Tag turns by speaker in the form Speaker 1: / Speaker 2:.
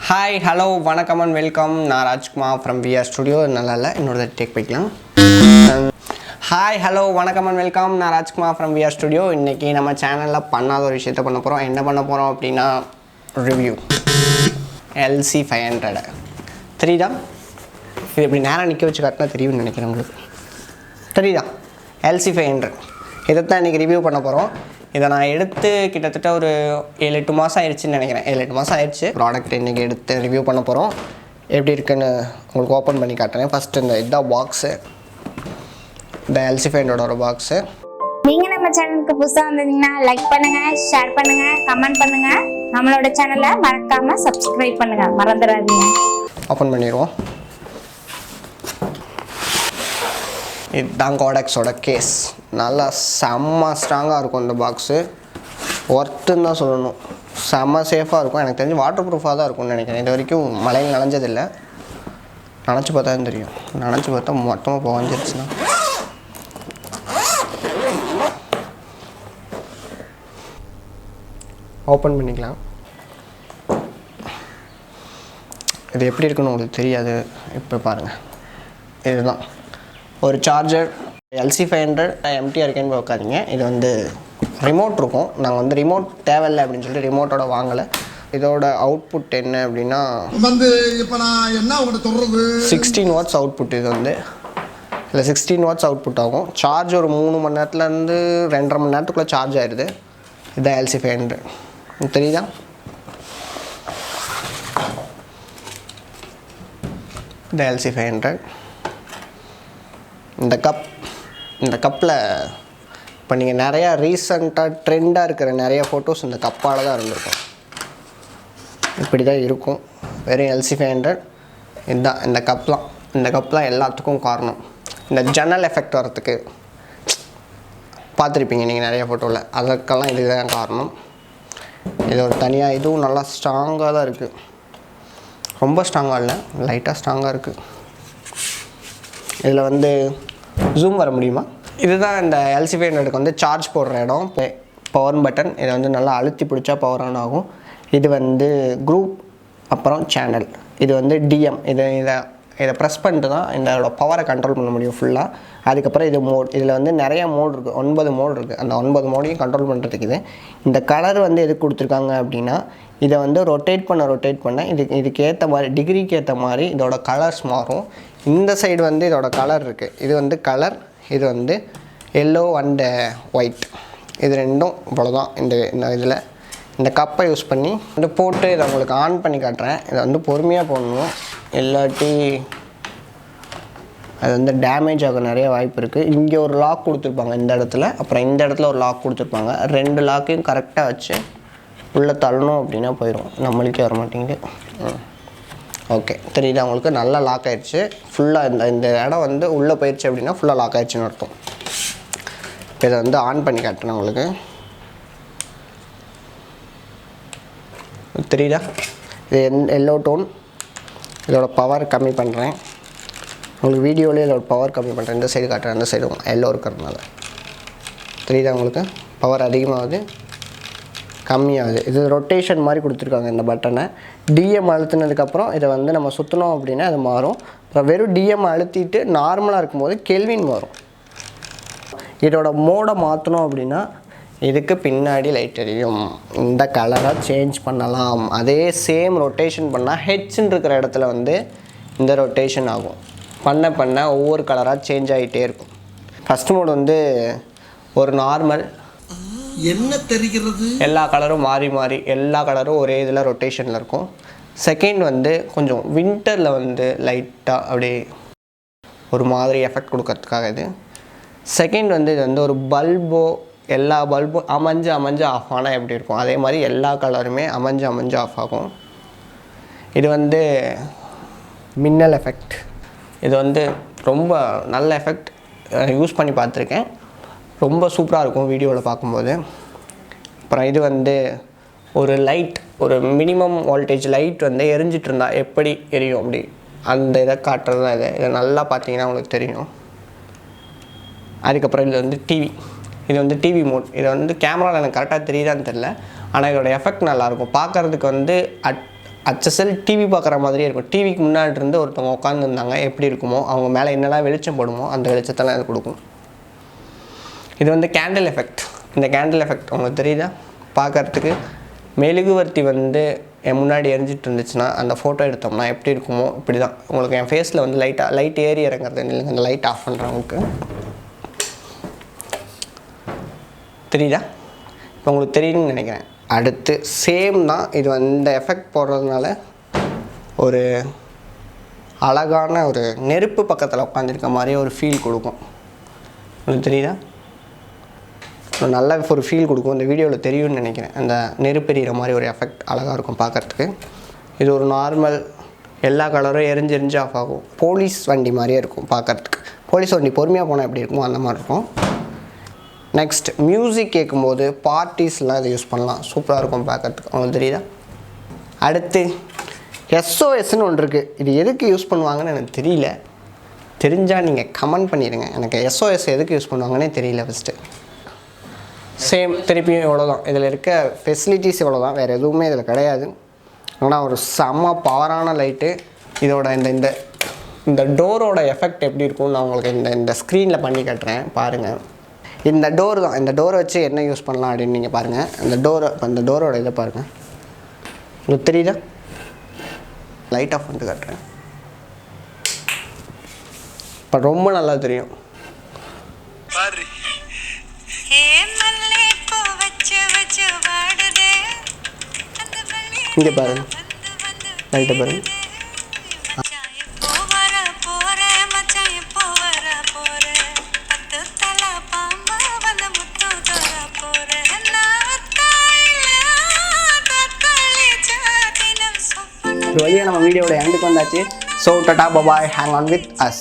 Speaker 1: Hi, hello, vanakkam and welcome. நான் Rajkumar from VR Studio. நல்லா இல்லை இன்னொரு டேக் போய்க்கலாம். Hi, hello, vanakkam and welcome. நான் ராஜ்குமார் from VR Studio. இன்றைக்கி நம்ம சேனலில் பண்ணாத ஒரு விஷயத்தை பண்ண போகிறோம். என்ன பண்ண போகிறோம் அப்படின்னா ரிவ்யூ LC500 தெரியுதா? இது இப்படி நேராக நிற்க வச்சு காட்டினா தெரியும்னு நினைக்கிறேன் உங்களுக்கு. தெரியுதா? LC500 இதைத்தான் இன்றைக்கி ரிவ்யூ பண்ண போகிறோம். இதை நான் எடுத்து கிட்டத்தட்ட ஒரு 7-8 மாதம் ஆயிடுச்சுன்னு நினைக்கிறேன். 7-8 மாதம் ஆயிடுச்சு. ப்ராடக்ட் இன்றைக்கி எடுத்து ரிவ்யூ பண்ண போகிறோம். எப்படி இருக்குன்னு உங்களுக்கு ஓப்பன் பண்ணி காட்டுறேன். ஃபஸ்ட்டு இதுதான் பாக்ஸு, இந்த LC500 பாக்ஸு.
Speaker 2: நீங்கள் நம்ம சேனலுக்கு புதுசாக வந்தீங்கன்னா லைக் பண்ணுங்கள், ஷேர் பண்ணுங்கள், கமெண்ட் பண்ணுங்கள். நம்மளோட சேனலை மறக்காமல் சப்ஸ்கிரைப் பண்ணுங்கள், மறந்துடாதீங்க.
Speaker 1: ஓப்பன் பண்ணிடுவோம். இதுதான் கோடெக்ஸோட கேஸ். நல்லா செம்ம ஸ்ட்ராங்காக இருக்கும் இந்த பாக்ஸு. ஒர்த்துன்னு தான் சொல்லணும். செம்ம சேஃபாக இருக்கும். எனக்கு தெரிஞ்சு வாட்டர் ப்ரூஃபாக தான் இருக்கும்னு நினைக்கிறேன். இது வரைக்கும் மழையில் நனைஞ்சதில்லை. நினச்சி பார்த்தா தான் தெரியும். நினச்சி பார்த்தா மொத்தமாக புகஞ்சிருச்சுன்னா. ஓப்பன் பண்ணிக்கலாம். இது எப்படி இருக்குன்னு உங்களுக்கு தெரியாது. இப்போ பாருங்கள், இதுதான் ஒரு சார்ஜர். LC500 எம்டியாக இருக்கேன்னு பார்க்காதீங்க. இது வந்து ரிமோட் இருக்கும். நாங்கள் வந்து ரிமோட் தேவையில்லை அப்படின்னு சொல்லிட்டு ரிமோட்டோட வாங்கலை. இதோட அவுட்புட் என்ன அப்படின்னா
Speaker 3: வந்து இப்போ நான் என்ன உங்கள்கிட்ட சொல்கிறது,
Speaker 1: 16 வாட்ஸ் அவுட்புட். இது வந்து இல்லை 16 வாட்ஸ் அவுட்புட் ஆகும். சார்ஜ் ஒரு 3 மணி நேரத்துலேருந்து 2.5 மணி நேரத்துக்குள்ளே சார்ஜ் ஆகிடுது. இதுதான் LC500. தெரியுதா? இந்த LC500 இந்த கப்பில் இப்போ நீங்கள் நிறையா ரீசண்டாக ட்ரெண்டாக இருக்கிற நிறைய ஃபோட்டோஸ் இந்த கப்பால் தான் இருந்திருக்கும். இப்படி தான் இருக்கும். வெறும் LC500 இதுதான். இந்த கப்லாம் எல்லாத்துக்கும் காரணம். இந்த ஜன்னல் எஃபெக்ட் வரத்துக்கு பார்த்துருப்பீங்க நீங்கள் நிறைய ஃபோட்டோவில். அதுக்கெல்லாம் இதுதான் காரணம். இது ஒரு தனியாக இதுவும் நல்லா ஸ்ட்ராங்காக தான் இருக்குது. ரொம்ப ஸ்ட்ராங்காக இல்லை, லைட்டாக ஸ்ட்ராங்காக இருக்குது. இதில் வந்து ஜூம் வர முடியுமா? இதுதான் இந்த LC500க்கு வந்து சார்ஜ் போடுற இடம். Power button. இதை வந்து நல்லா அழுத்தி பிடிச்சா பவர் ஆன் ஆகும். இது வந்து குரூப், அப்புறம் சேனல். இது வந்து DM. இதை ப்ரெஸ் பண்ணிட்டு தான் இதோட பவரை கண்ட்ரோல் பண்ண முடியும் ஃபுல்லாக. அதுக்கப்புறம் இது மோட். இதில் வந்து நிறைய மோட் இருக்குது. 9 மோட் இருக்குது. அந்த 9 மோடையும் கண்ட்ரோல் பண்ணுறதுக்கு இது. இந்த கலர் வந்து எதுக்கு கொடுத்துருக்காங்க அப்படின்னா, இதை வந்து ரொட்டேட் பண்ண இதுக்கேற்ற மாதிரி, டிகிரிக்கு ஏற்ற மாதிரி இதோட கலர்ஸ் மாறும். இந்த சைடு வந்து இதோட கலர் இருக்குது. இது வந்து கலர், இது வந்து எல்லோ அண்டு ஒயிட். இது ரெண்டும் இவ்வளோதான். இந்த இதில் இந்த கப்பை யூஸ் பண்ணி வந்து போட்டு இதை உங்களுக்கு ஆன் பண்ணி காட்டுறேன். இதை வந்து பொறுமையாக போடணும், இல்லாட்டி அது வந்து டேமேஜ் ஆக நிறைய வாய்ப்பு இருக்குது. இங்கே ஒரு லாக் கொடுத்துருப்பாங்க இந்த இடத்துல, அப்புறம் இந்த இடத்துல ஒரு லாக் கொடுத்துருப்பாங்க. 2 லாக்கையும் கரெக்டாக வச்சு உள்ளே தள்ளணும் அப்படின்னா போயிடும். நம்மளுக்கே வர மாட்டேங்குது. ஓகே, தெரியுது அவங்களுக்கு. நல்லா லாக் ஆகிடுச்சு ஃபுல்லாக. இந்த இடம் வந்து உள்ளே போயிடுச்சு அப்படின்னா ஃபுல்லாக லாக் ஆகிடுச்சுன்னு அர்த்தம். இப்போ இதை வந்து ஆன் பண்ணி காட்டுறேன் உங்களுக்கு. தெரியுதா? இது எல்லோ டோன். இதோட பவர் கம்மி பண்ணுறேன் உங்களுக்கு. வீடியோலேயே இதோட பவர் கம்மி பண்ணுறேன். இந்த சைடு காட்டுறேன், அந்த சைடு எல்லோ இருக்கிறதுனால. தெரியுதா உங்களுக்கு? பவர் அதிகமாகுது, கம்மியாகுது. இது ரொட்டேஷன் மாதிரி கொடுத்துருக்காங்க இந்த பட்டனை. DM அழுத்தினதுக்கப்புறம் இதை வந்து நம்ம சுற்றினோம் அப்படின்னா அது மாறும். அப்புறம் வெறும் DM அழுத்திட்டு நார்மலாக இருக்கும்போது கெல்வின் மாறும். இதோட மோடை மாற்றணும் அப்படின்னா இதுக்கு பின்னாடி லைட் எரியும். இந்த கலராக சேஞ்ச் பண்ணலாம். அதே சேம் ரொட்டேஷன் பண்ணால் ஹெட்ஸ்ன்னு இருக்கிற இடத்துல வந்து இந்த ரொட்டேஷன் ஆகும். பண்ண ஒவ்வொரு கலராக சேஞ்ச் ஆகிட்டே இருக்கும். ஃபஸ்ட் மோடு வந்து ஒரு நார்மல்.
Speaker 3: என்ன தெரிகிறது,
Speaker 1: எல்லா கலரும் மாறி எல்லா கலரும் ஒரே இதில் ரொட்டேஷனில் இருக்கும். செகண்ட் வந்து கொஞ்சம் வின்டரில் வந்து லைட்டாக அப்படியே ஒரு மாதிரி எஃபெக்ட் கொடுக்கறதுக்காக இது. செகண்ட் வந்து இது வந்து ஒரு பல்போ, எல்லா பல்பும் அமைஞ்சு ஆஃப் ஆனால் எப்படி இருக்கும் அதே மாதிரி எல்லா கலருமே அமைஞ்சு ஆஃப் ஆகும். இது வந்து மின்னல் எஃபெக்ட். இது வந்து ரொம்ப நல்ல எஃபெக்ட். யூஸ் பண்ணி பார்த்துருக்கேன். ரொம்ப சூப்பராக இருக்கும் வீடியோவில் பார்க்கும்போது. அப்புறம் இது வந்து ஒரு லைட், ஒரு மினிமம் வோல்டேஜ் லைட் வந்து எரிஞ்சிட்டு இருந்தால் எப்படி எரியும் அப்படி அந்த இதை காட்டுறது தான். இதை நல்லா பார்த்தீங்கன்னா உங்களுக்கு தெரியும். அதுக்கப்புறம் இது வந்து இது வந்து டிவி மோட். இது வந்து கேமராவில் எனக்கு கரெக்டாக தெரியுதான்னு தெரில, ஆனால் இதோட எஃபெக்ட் நல்லாயிருக்கும். பார்க்குறதுக்கு வந்து HSL டிவி பார்க்குற மாதிரியே இருக்கும். டிவிக்கு முன்னாடி இருந்து ஒருத்தவங்க உட்காந்துருந்தாங்க எப்படி இருக்குமோ, அவங்க மேலே என்னெல்லாம் வெளிச்சம் போடுமோ அந்த வெளிச்சத்தெல்லாம் இது கொடுக்கும். இது வந்து கேண்டில் எஃபெக்ட். இந்த கேண்டில் எஃபெக்ட் உங்களுக்கு தெரியுதா? பார்க்குறதுக்கு மெழுகுவர்த்தி வந்து என் முன்னாடி எரிஞ்சிட்டு இருந்துச்சுன்னா அந்த ஃபோட்டோ எடுத்தோம்னா எப்படி இருக்குமோ இப்படி தான் உங்களுக்கு என் ஃபேஸில் வந்து லைட் ஏறி இறங்குறது இல்லைங்க. அந்த லைட் ஆஃப் பண்ணுறவங்களுக்கு தெரியுதா? இப்போ உங்களுக்கு தெரியும்னு நினைக்கிறேன். அடுத்து சேம் தான். இது இந்த எஃபெக்ட் போடுறதுனால ஒரு அழகான ஒரு நெருப்பு பக்கத்தில் உட்காந்துருக்க மாதிரியே ஒரு ஃபீல் கொடுக்கும். உங்களுக்கு தெரியுதா? நல்ல ஒரு ஃபீல் கொடுக்கும். இந்த வீடியோவில் தெரியும்னு நினைக்கிறேன். அந்த நெருப்பெறிகிற மாதிரி ஒரு எஃபெக்ட் அழகாக இருக்கும் பார்க்குறதுக்கு. இது ஒரு நார்மல் எல்லா கலரும் எரிஞ்சு ஆஃப் ஆகும். போலீஸ் வண்டி மாதிரியே இருக்கும் பார்க்குறதுக்கு. போலீஸ் வண்டி பொறுமையாக போனால் எப்படி இருக்குமோ அந்த மாதிரி இருக்கும். நெக்ஸ்ட் மியூசிக் கேட்கும்போது பார்ட்டிஸ்லாம் இதை யூஸ் பண்ணலாம். சூப்பராக இருக்கும் பார்க்குறதுக்கு. உங்களுக்கு தெரியுதா? அடுத்து SOSன்னு ஒன்று இருக்குது. இது எதுக்கு யூஸ் பண்ணுவாங்கன்னு எனக்கு தெரியல. தெரிஞ்சால் நீங்கள் கமெண்ட் பண்ணிடுங்க. எனக்கு SOS எதுக்கு யூஸ் பண்ணுவாங்கன்னே தெரியல. ஃபஸ்ட்டு சேம் திருப்பியும் இவ்வளோ தான். இதில் இருக்க ஃபெசிலிட்டிஸ் இவ்வளோ தான், வேறு எதுவுமே இதில் கிடையாது. ஆனால் ஒரு செம்ம பவரான லைட்டு. இதோட இந்த டோரோட எஃபெக்ட் எப்படி இருக்கும்னு நான் உங்களுக்கு இந்த ஸ்க்ரீனில் பண்ணி காட்டுறேன் பாருங்கள். இந்த டோர் தான். இந்த டோரை வச்சு என்ன யூஸ் பண்ணலாம் அப்படின்னு நீங்கள் பாருங்கள். இந்த டோரோட இதை பாருங்கள். உங்களுக்கு தெரியுதா? லைட் ஆஃப் பண்ணிட்டு காட்டுறேன். இப்போ ரொம்ப நல்லா தெரியும். இங்கே பாருங்கள், லைட்டை பாருங்கள். ஒரு வழியாக நம்ம வீடியோட எண்டுக்கு வந்தாச்சு. So Tata bye, hang on with us.